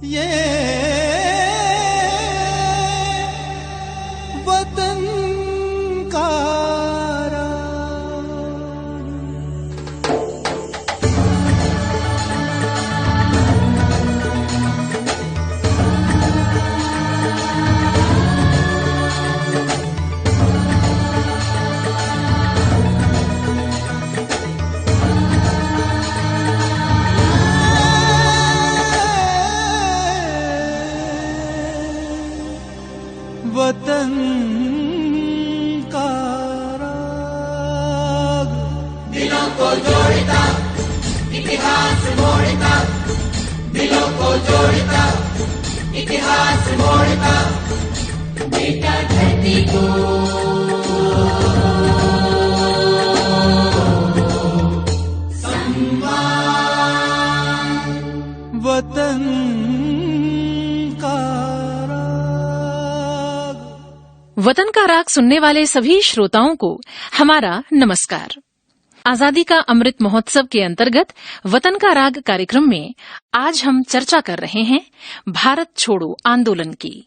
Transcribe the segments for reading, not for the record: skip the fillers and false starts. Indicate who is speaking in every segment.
Speaker 1: ये वतन का वतन का राग
Speaker 2: दिलों को जोड़ता, इतिहास मोड़ता, दिलों को जोड़ता, इतिहास मोड़ता, बेटा धरती को सम्मान।
Speaker 1: वतन
Speaker 3: वतन का राग सुनने वाले सभी श्रोताओं को हमारा नमस्कार। आजादी का अमृत महोत्सव के अंतर्गत वतन का राग कार्यक्रम में आज हम चर्चा कर रहे हैं भारत छोड़ो आंदोलन की।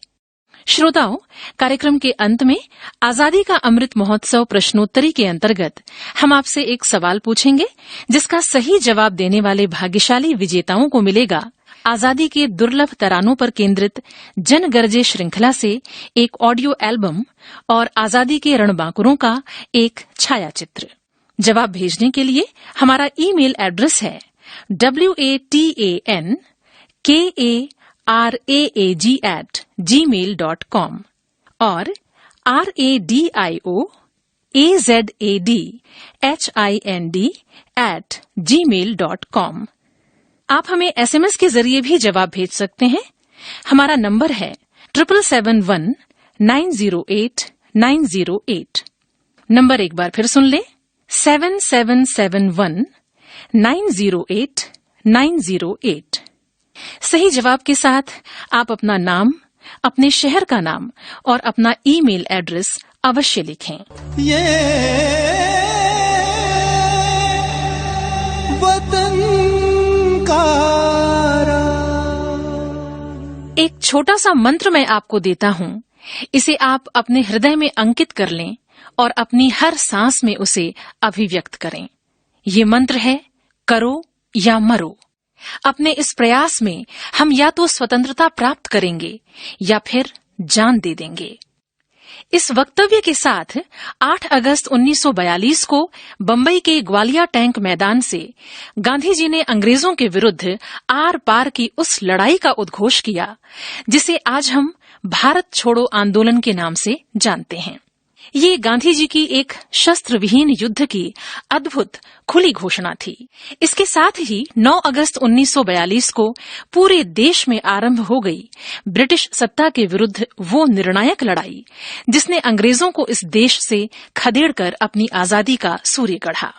Speaker 3: श्रोताओं, कार्यक्रम के अंत में आजादी का अमृत महोत्सव प्रश्नोत्तरी के अंतर्गत हम आपसे एक सवाल पूछेंगे, जिसका सही जवाब देने वाले भाग्यशाली विजेताओं को मिलेगा आजादी के दुर्लभ तरानों पर केंद्रित जन गरजे श्रृंखला से एक ऑडियो एल्बम और आजादी के रणबांकुरों का एक छायाचित्र। जवाब भेजने के लिए हमारा ईमेल एड्रेस है watankaraag@gmail.com और radioazadhind@gmail.com। आप हमें SMS के जरिए भी जवाब भेज सकते हैं। हमारा नंबर है 7771908908। नंबर एक बार फिर सुन लें, 7771908908। सही जवाब के साथ आप अपना नाम, अपने शहर का नाम और अपना ईमेल एड्रेस अवश्य लिखें।
Speaker 1: ये वतन
Speaker 3: एक छोटा सा मंत्र मैं आपको देता हूँ, इसे आप अपने हृदय में अंकित कर लें और अपनी हर सांस में उसे अभिव्यक्त करें। ये मंत्र है, करो या मरो। अपने इस प्रयास में हम या तो स्वतंत्रता प्राप्त करेंगे या फिर जान दे देंगे। इस वक्तव्य के साथ 8 अगस्त 1942 को बंबई के ग्वालिया टैंक मैदान से गांधी जी ने अंग्रेजों के विरुद्ध आर पार की उस लड़ाई का उद्घोष किया, जिसे आज हम भारत छोड़ो आंदोलन के नाम से जानते हैं। ये गांधी जी की एक शस्त्र विहीन युद्ध की अद्भुत खुली घोषणा थी। इसके साथ ही 9 अगस्त 1942 को पूरे देश में आरंभ हो गई ब्रिटिश सत्ता के विरुद्ध वो निर्णायक लड़ाई, जिसने अंग्रेजों को इस देश से खदेड़कर अपनी आजादी का सूर्य गढ़ा।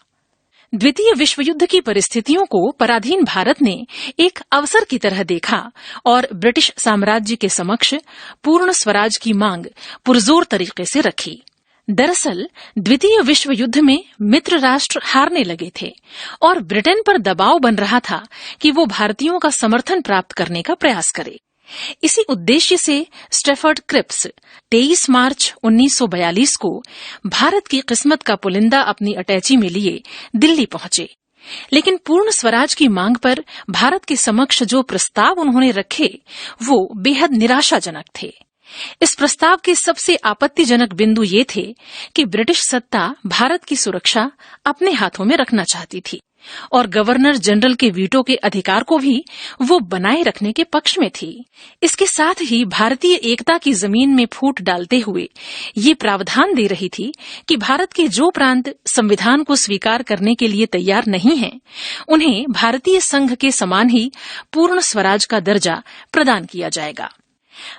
Speaker 3: द्वितीय विश्व युद्ध की परिस्थितियों को पराधीन भारत ने एक अवसर की तरह देखा और ब्रिटिश साम्राज्य के समक्ष पूर्ण स्वराज की मांग पुरजोर तरीके से रखी। दरअसल द्वितीय विश्व युद्ध में मित्र राष्ट्र हारने लगे थे और ब्रिटेन पर दबाव बन रहा था कि वो भारतीयों का समर्थन प्राप्त करने का प्रयास करे। इसी उद्देश्य से स्टैफर्ड क्रिप्स 23 मार्च 1942 को भारत की किस्मत का पुलिंदा अपनी अटैची में लिए दिल्ली पहुंचे। लेकिन पूर्ण स्वराज की मांग पर भारत के समक्ष जो प्रस्ताव उन्होंने रखे वो बेहद निराशाजनक थे। इस प्रस्ताव के सबसे आपत्तिजनक बिंदु ये थे कि ब्रिटिश सत्ता भारत की सुरक्षा अपने हाथों में रखना चाहती थी और गवर्नर जनरल के वीटो के अधिकार को भी वो बनाए रखने के पक्ष में थी। इसके साथ ही भारतीय एकता की जमीन में फूट डालते हुए ये प्रावधान दे रही थी कि भारत के जो प्रांत संविधान को स्वीकार करने के लिए तैयार नहीं हैं, उन्हें भारतीय संघ के समान ही पूर्ण स्वराज का दर्जा प्रदान किया जाएगा।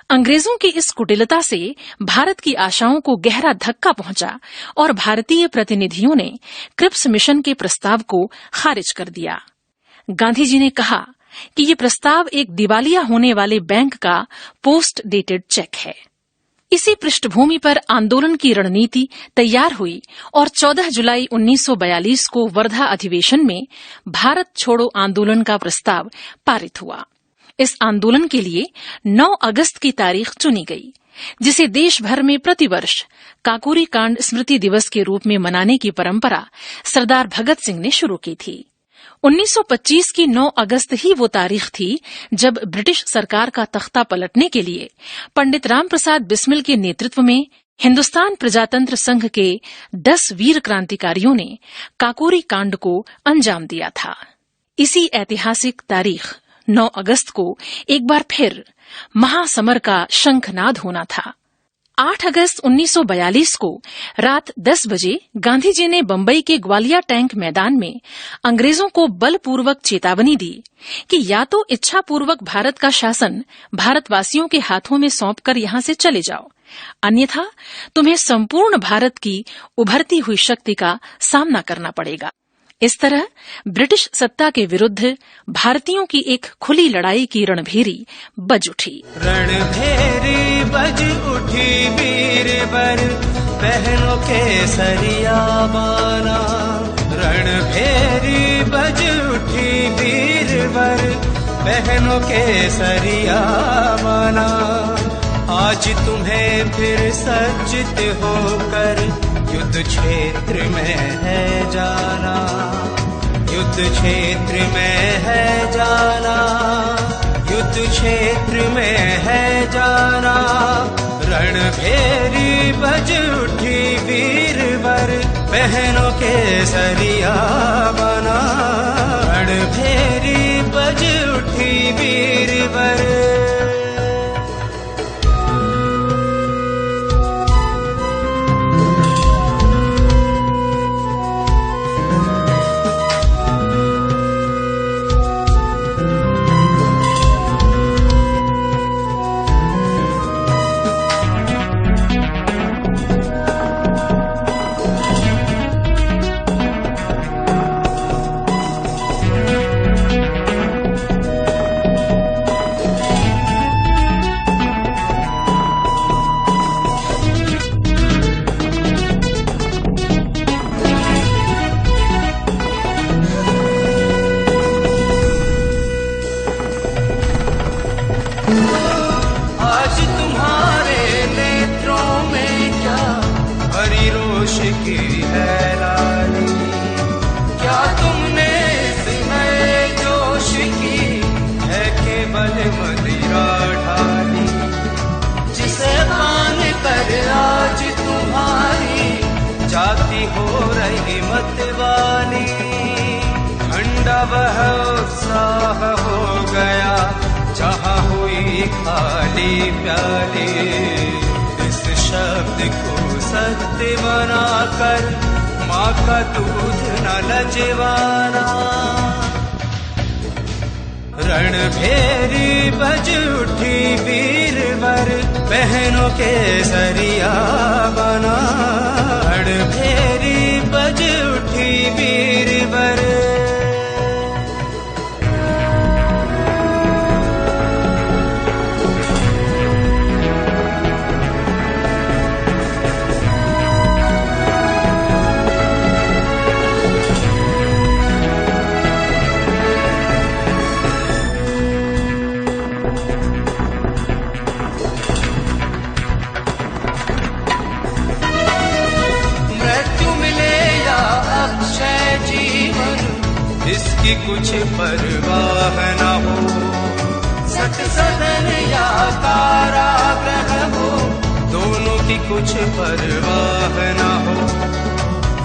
Speaker 3: अंग्रेजों की इस कुटिलता से भारत की आशाओं को गहरा धक्का पहुंचा और भारतीय प्रतिनिधियों ने क्रिप्स मिशन के प्रस्ताव को खारिज कर दिया। गांधी जी ने कहा कि ये प्रस्ताव एक दिवालिया होने वाले बैंक का पोस्ट डेटेड चेक है। इसी पृष्ठभूमि पर आंदोलन की रणनीति तैयार हुई और 14 जुलाई 1942 को वर्धा अधिवेशन में भारत छोड़ो आंदोलन का प्रस्ताव पारित हुआ। इस आंदोलन के लिए 9 अगस्त की तारीख चुनी गई, जिसे देश भर में प्रतिवर्ष काकोरी कांड स्मृति दिवस के रूप में मनाने की परंपरा सरदार भगत सिंह ने शुरू की थी। 1925 की 9 अगस्त ही वो तारीख थी जब ब्रिटिश सरकार का तख्ता पलटने के लिए पंडित राम प्रसाद बिस्मिल के नेतृत्व में हिंदुस्तान प्रजातंत्र संघ के 10 वीर क्रांतिकारियों ने काकोरी कांड को अंजाम दिया था। इसी ऐतिहासिक तारीख 9 अगस्त को एक बार फिर महासमर का शंखनाद होना था। 8 अगस्त 1942 को रात 10 बजे गांधी जी ने बंबई के ग्वालिया टैंक मैदान में अंग्रेजों को बलपूर्वक चेतावनी दी कि या तो इच्छापूर्वक भारत का शासन भारतवासियों के हाथों में सौंपकर यहां से चले जाओ, अन्यथा तुम्हें संपूर्ण भारत की उभरती हुई शक्ति का सामना करना पड़ेगा। इस तरह ब्रिटिश सत्ता के विरुद्ध भारतीयों की एक खुली लड़ाई की रणभेरी बज उठी।
Speaker 1: रणभेरी बज उठी वीरवर बहनों के सरिया बाना। रणभेरी बज उठी वीरवर बहनों के सरिया बाना। आज तुम्हें फिर सज्जित होकर युद्ध क्षेत्र में है जाना। युद्ध क्षेत्र में है जाना। युद्ध क्षेत्र में है जाना। रणभेरी बज उठी वीरवर बहनों के सरिया बना। रणभेरी बज उठी वीरवर। आज तुम्हारे नेत्रों में क्या भरी रोश की है लाली। क्या तुमने इस नए जोश की है केवल मदिरा ढाली। जिसे पान कर आज तुम्हारी जाती हो रही मतवाली। ठंडा वह उत्साह हो गया जहाँ हुई खाली प्याली। इस शब्द को सत्य बनाकर माँ का दूध न लजवाना। रणभेरी बज उठी वीरवर बहनों के सरिया बना। रणभेरी बज उठी वीरवर। इसकी कुछ परवाह न हो। सत सदन या कारागृह हो, दोनों की कुछ परवाह न हो।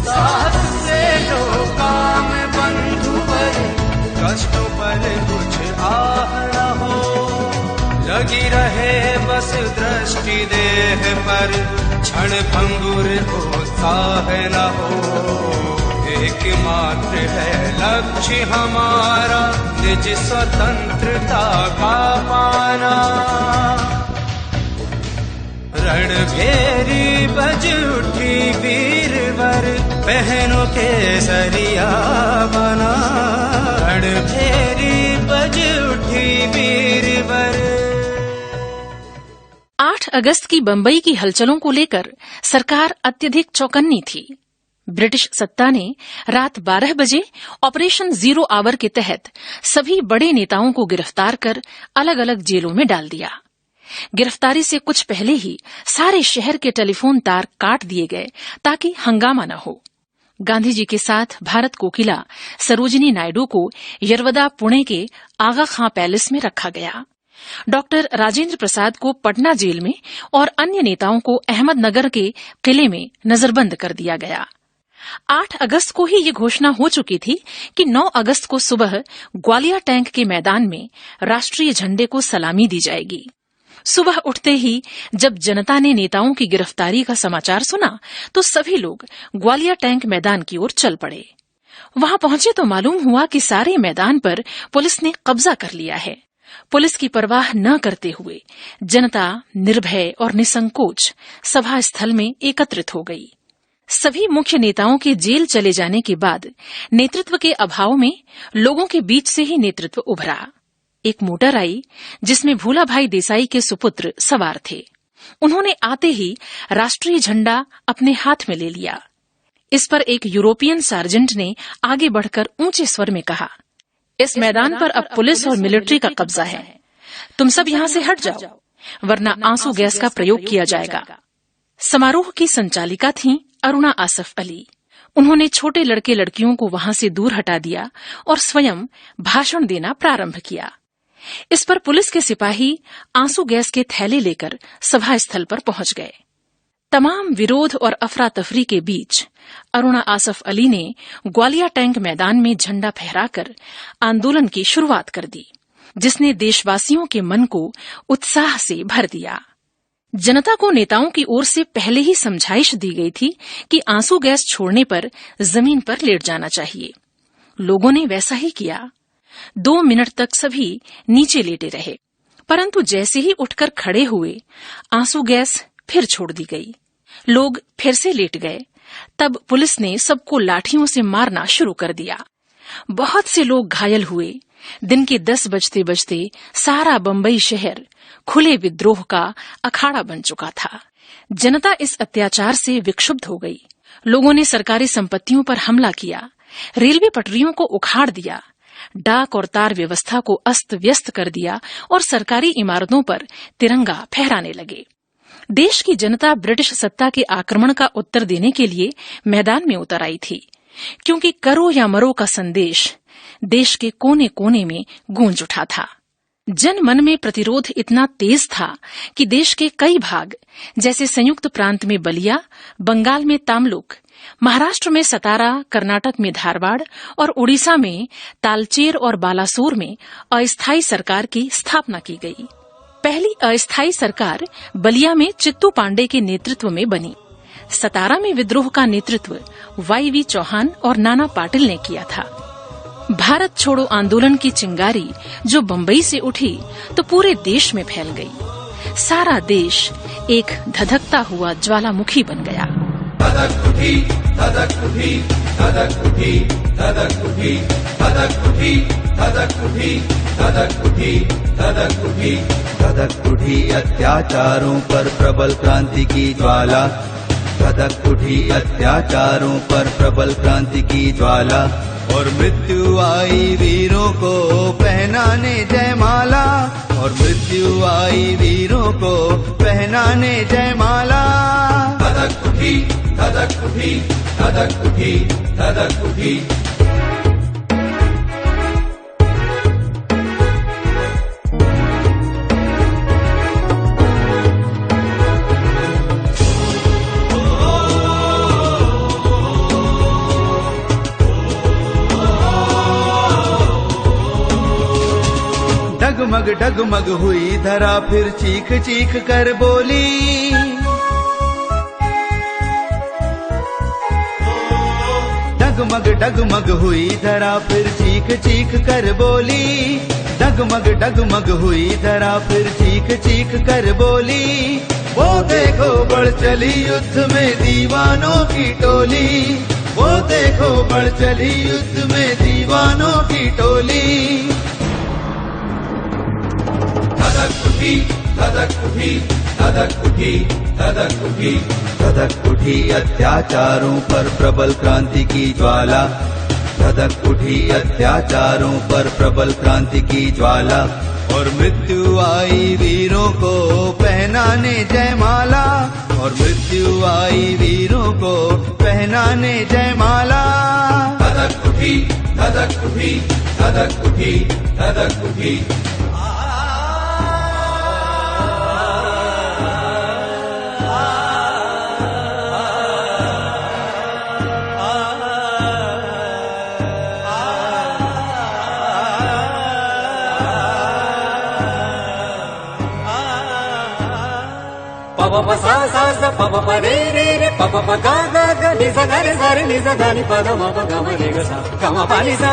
Speaker 1: साथ से लो काम बंधुवर, कष्टों पर कुछ आह न हो। लगी रहे बस दृष्टि देह पर, क्षण भंगुर उत्साह न हो। एकमात्र है लक्ष्य हमारा निज स्वतंत्रता का पाना। रणभेरी बज उठी वीरवर बहनों के सरिया बना। रणभेरी बज उठी वीरवर।
Speaker 3: 8 अगस्त की बंबई की हलचलों को लेकर सरकार अत्यधिक चौकन्नी थी। ब्रिटिश सत्ता ने रात 12 बजे ऑपरेशन जीरो आवर के तहत सभी बड़े नेताओं को गिरफ्तार कर अलग अलग जेलों में डाल दिया। गिरफ्तारी से कुछ पहले ही सारे शहर के टेलीफोन तार काट दिए गए ताकि हंगामा न हो। गांधी जी के साथ भारत कोकिला सरोजिनी नायडू को यरवदा पुणे के आगा खां पैलेस में रखा गया। डॉक्टर राजेंद्र प्रसाद को पटना जेल में और अन्य नेताओं को अहमदनगर के किले में नजरबंद कर दिया गया। 8 अगस्त को ही ये घोषणा हो चुकी थी कि 9 अगस्त को सुबह ग्वालियर टैंक के मैदान में राष्ट्रीय झंडे को सलामी दी जाएगी। सुबह उठते ही जब जनता ने नेताओं की गिरफ्तारी का समाचार सुना तो सभी लोग ग्वालियर टैंक मैदान की ओर चल पड़े। वहां पहुंचे तो मालूम हुआ कि सारे मैदान पर पुलिस ने कब्जा कर लिया है। पुलिस की परवाह न करते हुए जनता निर्भय और निसंकोच सभा स्थल में एकत्रित हो गई। सभी मुख्य नेताओं के जेल चले जाने के बाद नेतृत्व के अभाव में लोगों के बीच से ही नेतृत्व उभरा। एक मोटर आई जिसमें भूला भाई देसाई के सुपुत्र सवार थे। उन्होंने आते ही राष्ट्रीय झंडा अपने हाथ में ले लिया। इस पर एक यूरोपियन सार्जेंट ने आगे बढ़कर ऊंचे स्वर में कहा, इस मैदान पर अब पुलिस और मिलिट्री का कब्जा है। तुम सब यहाँ से हट जाओ, वरना आंसू गैस का प्रयोग किया जाएगा। समारोह की संचालिका थीं अरुणा आसफ अली। उन्होंने छोटे लड़के लड़कियों को वहां से दूर हटा दिया और स्वयं भाषण देना प्रारंभ किया। इस पर पुलिस के सिपाही आंसू गैस के थैले लेकर सभा स्थल पर पहुंच गए। तमाम विरोध और अफरा तफरी के बीच अरुणा आसफ अली ने ग्वालियर टैंक मैदान में झंडा फहराकर आंदोलन की शुरुआत कर दी, जिसने देशवासियों के मन को उत्साह से भर दिया। जनता को नेताओं की ओर से पहले ही समझाइश दी गई थी कि आंसू गैस छोड़ने पर जमीन पर लेट जाना चाहिए। लोगों ने वैसा ही किया। 2 मिनट तक सभी नीचे लेटे रहे, परंतु जैसे ही उठकर खड़े हुए आंसू गैस फिर छोड़ दी गई। लोग फिर से लेट गए। तब पुलिस ने सबको लाठियों से मारना शुरू कर दिया। बहुत से लोग घायल हुए। दिन के 10 बजते बजते सारा बंबई शहर खुले विद्रोह का अखाड़ा बन चुका था। जनता इस अत्याचार से विक्षुब्ध हो गई। लोगों ने सरकारी संपत्तियों पर हमला किया, रेलवे पटरियों को उखाड़ दिया, डाक और तार व्यवस्था को अस्त व्यस्त कर दिया और सरकारी इमारतों पर तिरंगा फहराने लगे। देश की जनता ब्रिटिश सत्ता के आक्रमण का उत्तर देने के लिए मैदान में उतर आई थी, क्योंकि करो या मरो का संदेश देश के कोने कोने में गूंज उठा था। जन मन में प्रतिरोध इतना तेज था कि देश के कई भाग, जैसे संयुक्त प्रांत में बलिया, बंगाल में तामलुक, महाराष्ट्र में सतारा, कर्नाटक में धारवाड़ और उड़ीसा में तालचेर और बालासोर में अस्थायी सरकार की स्थापना की गई। पहली अस्थायी सरकार बलिया में चित्तू पांडे के नेतृत्व में बनी। सतारा में विद्रोह का नेतृत्व वाई.वी. चौहान और नाना पाटिल ने किया था। भारत छोड़ो आंदोलन की चिंगारी जो बंबई से उठी तो पूरे देश में फैल गई। सारा देश एक धधकता हुआ ज्वालामुखी बन गया।
Speaker 2: धधक उठी, धधक उठी, धधक उठी, धधक उठी, धधक उठी, धधक उठी, धधक उठी, धधक उठी, धधक उठी अत्याचारों पर प्रबल क्रांति की ज्वाला। धधक उठी अत्याचारों पर प्रबल क्रांति की ज्वाला। और मृत्यु आई वीरों को पहनाने जयमाला। और मृत्यु आई वीरों को पहनाने जयमाला। धधक उठी, धधक उठी, धधक उठी, धधक उठी। डगमग डगमग हुई धरा फिर चीख चीख कर बोली। डगमग डगमग हुई धरा फिर चीख चीख कर बोली। डगमग डगमग हुई धरा फिर चीख चीख कर बोली। वो देखो बढ़ चली युद्ध में दीवानों की टोली। वो देखो बढ़ चली युद्ध में दीवानों की टोली। धधक उठी, धधक उठी, धधक उठी, धधक उठी, धधक उठी अत्याचारों पर प्रबल क्रांति की ज्वाला, धधक उठी अत्याचारों पर प्रबल क्रांति की ज्वाला, और मृत्यु आई वीरों को पहनाने जयमाला, और मृत्यु आई वीरों को पहनाने जयमाला। धधक उठी, धधक उठी, धधक उठी, धधक उठी।
Speaker 4: पप सा सा सा पप प रे रे रे पप प गा गा गा नि सा गा रे सा रे नि सा धा नि प ध म प ग म रे ग सा ग म प नि सा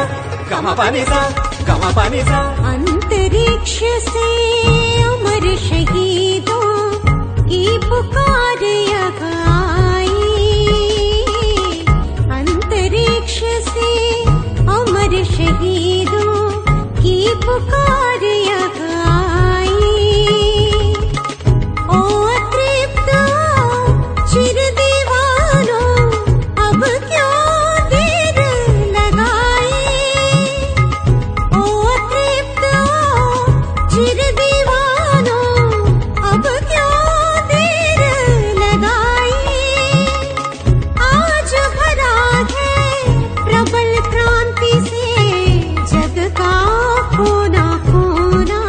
Speaker 4: ग म प नि सा ग म प नि सा।
Speaker 5: अंतरिक्ष से अमर शहीदों की पुकार आई, अंतरिक्ष से अमर शहीदों की पुकार आई। चिर दीवानों अब क्यों देर लगाई, ओ तृप्त चिर दीवानों अब क्यों देर लगाई। आज भरा है प्रबल क्रांति से जग का कोना कोना,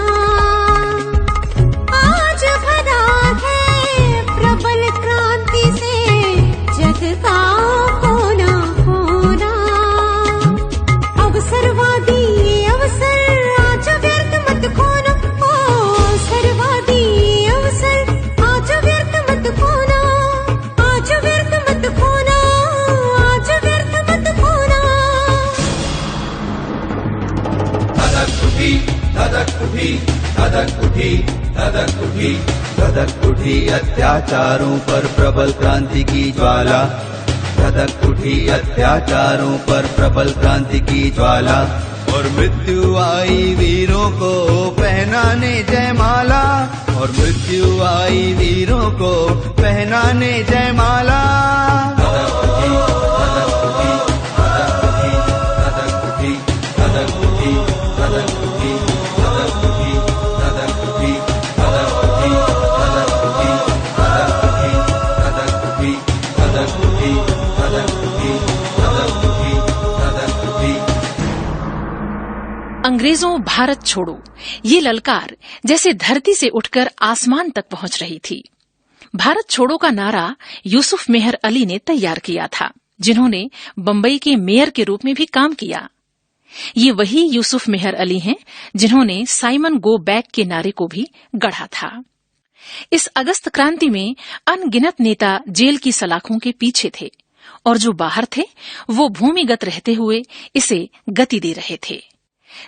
Speaker 5: आज भरा है प्रबल क्रांति से जग का कोना कोना। अवसरवादी अवसर आज व्यर्थ मत खोना, ओ सर्वादी अवसर आज व्यर्थ मत खोना, आज व्यर्थ मत खोना, आज व्यर्थ मत खोना।
Speaker 2: धधक उठी, धधक उठी, धधक उठी, धधक उठी, धधक उठी अत्याचारों पर प्रबल क्रांति की ज्वाला, धधक उठी अत्याचारों पर प्रबल क्रांति की ज्वाला, और मृत्यु आई वीरों को पहनाने जयमाला, और मृत्यु आई वीरों को पहनाने जयमाला। धधक उठी, धधक उठी, धधक उठी, धधक उठी, धधक उठी, धधक उठी, धधक उठी, धधक उठी, धधक उठी, धधक उठी, धधक उठी, धधक उठी, धधक उठी, धधक उठी, धधक उठी, धधक उठी।
Speaker 3: अंग्रेजों भारत छोड़ो ये ललकार जैसे धरती से उठकर आसमान तक पहुंच रही थी। भारत छोड़ो का नारा यूसुफ मेहर अली ने तैयार किया था, जिन्होंने बंबई के मेयर के रूप में भी काम किया। ये वही यूसुफ मेहर अली हैं जिन्होंने साइमन गो बैक के नारे को भी गढ़ा था। इस अगस्त क्रांति में अनगिनत नेता जेल की सलाखों के पीछे थे, और जो बाहर थे वो भूमिगत रहते हुए इसे गति दे रहे थे।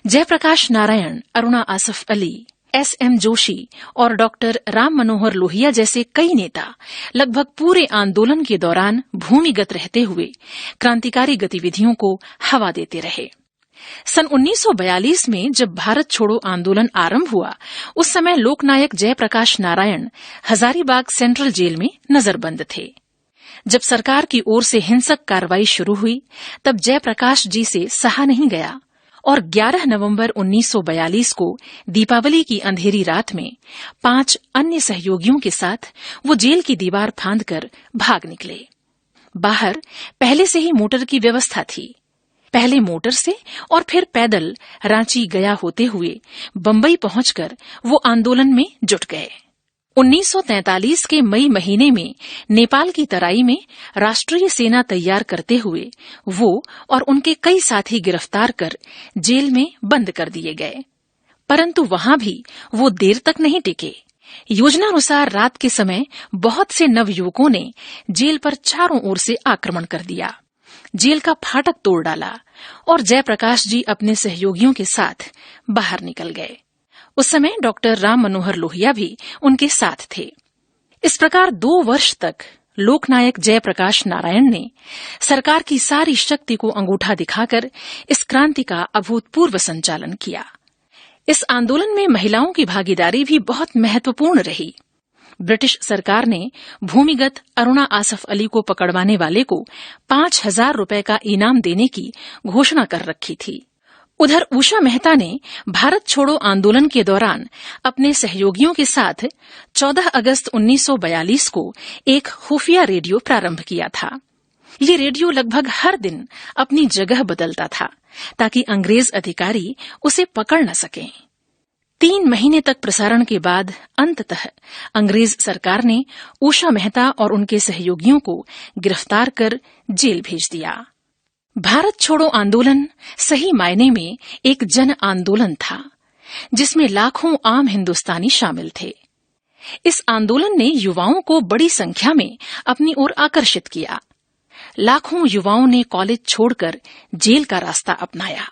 Speaker 3: जयप्रकाश नारायण, अरुणा आसफ अली, एस.एम. जोशी और डॉक्टर राम मनोहर लोहिया जैसे कई नेता लगभग पूरे आंदोलन के दौरान भूमिगत रहते हुए क्रांतिकारी गतिविधियों को हवा देते रहे। सन 1942 में जब भारत छोड़ो आंदोलन आरंभ हुआ, उस समय लोकनायक जयप्रकाश नारायण हजारीबाग सेंट्रल जेल में नजरबंद थे। जब सरकार की ओर से हिंसक कार्रवाई शुरू हुई, तब जयप्रकाश जी से सहा नहीं गया और 11 नवंबर 1942 को दीपावली की अंधेरी रात में 5 अन्य सहयोगियों के साथ वो जेल की दीवार फांदकर भाग निकले। बाहर पहले से ही मोटर की व्यवस्था थी। पहले मोटर से और फिर पैदल रांची गया होते हुए बंबई पहुंचकर वो आंदोलन में जुट गए। 1943 के मई महीने में नेपाल की तराई में राष्ट्रीय सेना तैयार करते हुए वो और उनके कई साथी गिरफ्तार कर जेल में बंद कर दिए गए। परंतु वहां भी वो देर तक नहीं टिके। योजनानुसार रात के समय बहुत से नवयुवकों ने जेल पर चारों ओर से आक्रमण कर दिया, जेल का फाटक तोड़ डाला और जयप्रकाश जी अपने सहयोगियों के साथ बाहर निकल गए। उस समय डॉक्टर राम मनोहर लोहिया भी उनके साथ थे। इस प्रकार 2 वर्ष तक लोकनायक जयप्रकाश नारायण ने सरकार की सारी शक्ति को अंगूठा दिखाकर इस क्रांति का अभूतपूर्व संचालन किया। इस आंदोलन में महिलाओं की भागीदारी भी बहुत महत्वपूर्ण रही। ब्रिटिश सरकार ने भूमिगत अरुणा आसफ अली को पकड़वाने वाले को 5,000 रुपए का इनाम देने की घोषणा कर रखी थी। उधर उषा मेहता ने भारत छोड़ो आंदोलन के दौरान अपने सहयोगियों के साथ 14 अगस्त 1942 को एक खुफिया रेडियो प्रारंभ किया था। ये रेडियो लगभग हर दिन अपनी जगह बदलता था ताकि अंग्रेज अधिकारी उसे पकड़ न सकें। 3 महीने तक प्रसारण के बाद अंततः अंग्रेज सरकार ने उषा मेहता और उनके सहयोगियों को गिरफ्तार कर जेल भेज दिया। भारत छोड़ो आंदोलन सही मायने में एक जन आंदोलन था, जिसमें लाखों आम हिंदुस्तानी शामिल थे। इस आंदोलन ने युवाओं को बड़ी संख्या में अपनी ओर आकर्षित किया। लाखों युवाओं ने कॉलेज छोड़कर जेल का रास्ता अपनाया।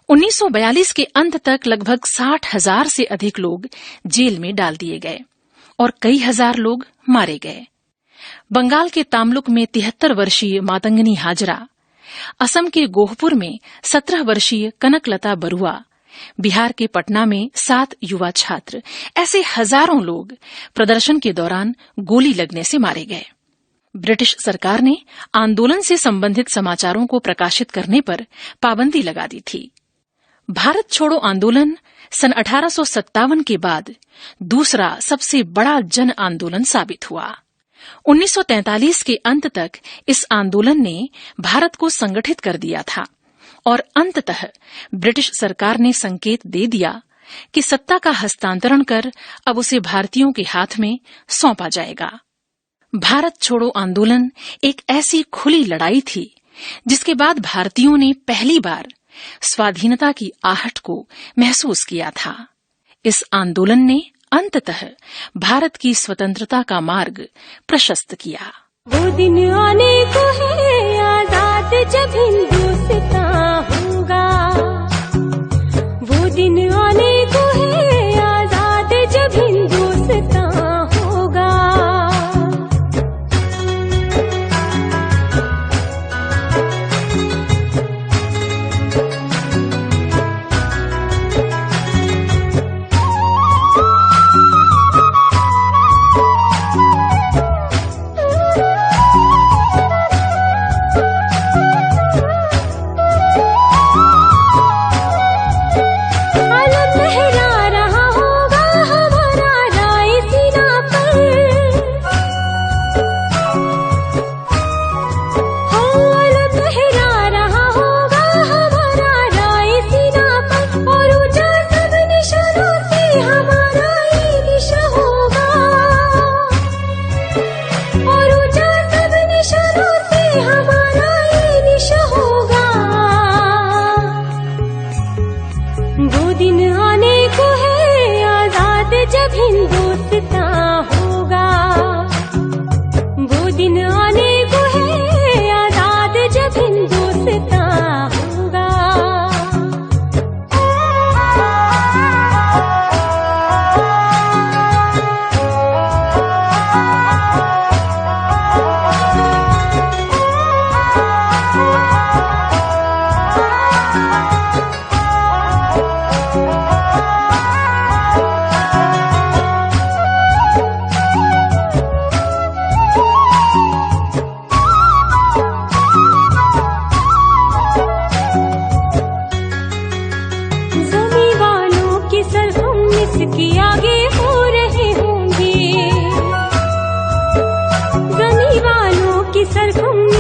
Speaker 3: 1942 के अंत तक लगभग 60,000 से अधिक लोग जेल में डाल दिए गए और कई हजार लोग मारे गए। बंगाल के तामलुक में 73 वर्षीय मातंगनी हाजरा, असम के गोहपुर में 17 वर्षीय कनकलता बरुआ, बिहार के पटना में 7 युवा छात्र, ऐसे हजारों लोग प्रदर्शन के दौरान गोली लगने से मारे गए। ब्रिटिश सरकार ने आंदोलन से संबंधित समाचारों को प्रकाशित करने पर पाबंदी लगा दी थी। भारत छोड़ो आंदोलन सन 1857 के बाद दूसरा सबसे बड़ा जन आंदोलन साबित हुआ। 1943 के अंत तक इस आंदोलन ने भारत को संगठित कर दिया था और अंततः ब्रिटिश सरकार ने संकेत दे दिया कि सत्ता का हस्तांतरण कर अब उसे भारतीयों के हाथ में सौंपा जाएगा। भारत छोड़ो आंदोलन एक ऐसी खुली लड़ाई थी जिसके बाद भारतीयों ने पहली बार स्वाधीनता की आहट को महसूस किया था। इस आंदोलन ने अंततः भारत की स्वतंत्रता का मार्ग प्रशस्त किया।
Speaker 5: वो दिन आने को है आजाद जब हिंदुस्तान होगा, वो दिन आने को है आजाद जब हिंदुस्तान होगा।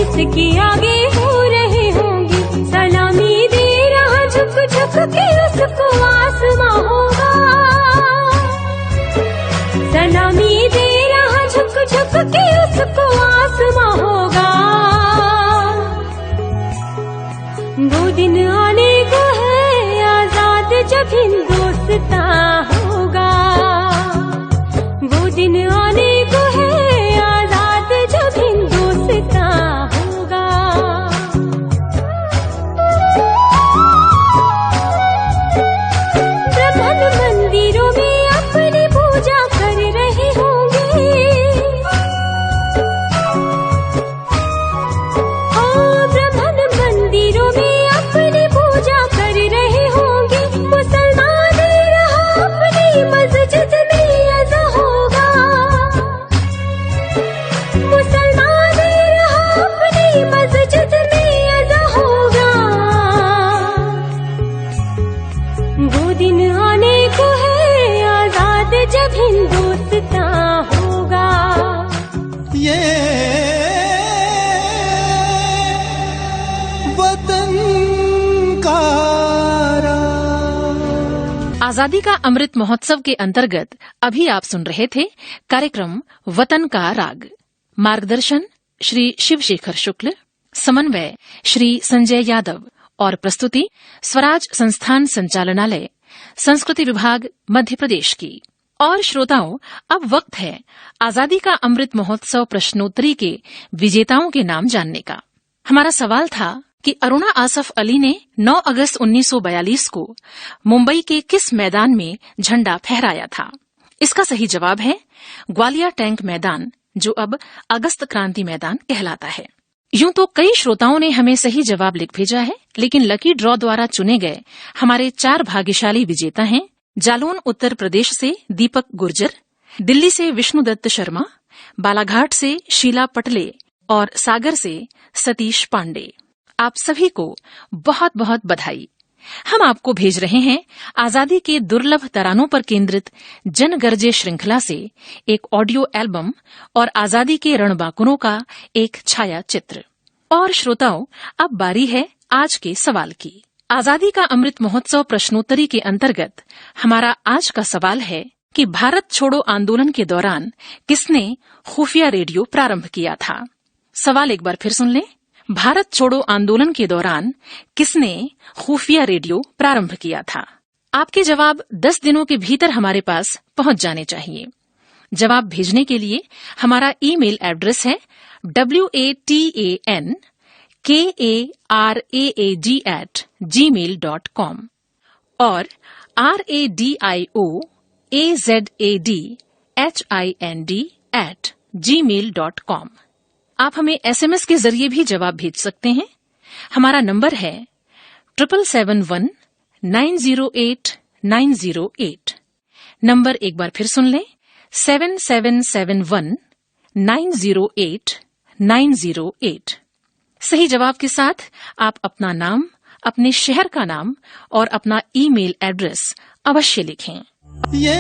Speaker 6: इसके आगे हो रहे होंगे सलामी दे रहा झुक झुक के उसको आसमां होगा, सलामी दे रहा झुक झुक के उसको आसमां होगा। वो दिन आने को है आजाद जब हिंदुस्तान होगा, वो दिन आने को है आजाद जब हिंदुस्तान होगा। ब्रह्मन मंदिरों में अपनी पूजा कर रहे होंगे, हिंदुस्तां होगा।
Speaker 1: ये वतन का राग।
Speaker 3: आजादी का अमृत महोत्सव के अंतर्गत अभी आप सुन रहे थे कार्यक्रम वतन का राग। मार्गदर्शन श्री शिवशेखर शुक्ल, समन्वय श्री संजय यादव और प्रस्तुति स्वराज संस्थान संचालनालय, संस्कृति विभाग, मध्य प्रदेश की। और श्रोताओं, अब वक्त है आजादी का अमृत महोत्सव प्रश्नोत्तरी के विजेताओं के नाम जानने का। हमारा सवाल था कि अरुणा आसफ अली ने 9 अगस्त 1942 को मुंबई के किस मैदान में झंडा फहराया था? इसका सही जवाब है ग्वालियर टैंक मैदान, जो अब अगस्त क्रांति मैदान कहलाता है। यूं तो कई श्रोताओं ने हमें सही जवाब लिख भेजा है, लेकिन लकी ड्रॉ द्वारा चुने गए हमारे 4 भाग्यशाली विजेता हैं जालौन उत्तर प्रदेश से दीपक गुर्जर, दिल्ली से विष्णुदत्त शर्मा, बालाघाट से शीला पटले और सागर से सतीश पांडे। आप सभी को बहुत बहुत बधाई। हम आपको भेज रहे हैं आजादी के दुर्लभ तरानों पर केंद्रित जनगर्जे श्रृंखला से एक ऑडियो एल्बम और आजादी के रणबांकुरों का एक छाया चित्र। और श्रोताओं, अब बारी है आज के सवाल की। आजादी का अमृत महोत्सव प्रश्नोत्तरी के अंतर्गत हमारा आज का सवाल है कि भारत छोड़ो आंदोलन के दौरान किसने खुफिया रेडियो प्रारंभ किया था? सवाल एक बार फिर सुन लें। भारत छोड़ो आंदोलन के दौरान किसने खुफिया रेडियो प्रारंभ किया था? आपके जवाब 10 दिनों के भीतर हमारे पास पहुंच जाने चाहिए। जवाब भेजने के लिए हमारा ईमेल एड्रेस है watankaraag@gmail.com और radioazadhind@gmail.com। आप हमें SMS के जरिए भी जवाब भेज सकते हैं। हमारा नंबर है 7771908908। नंबर एक बार फिर सुन लें, 7771908908। सही जवाब के साथ आप अपना नाम, अपने शहर का नाम और अपना ईमेल एड्रेस अवश्य लिखें।
Speaker 1: ये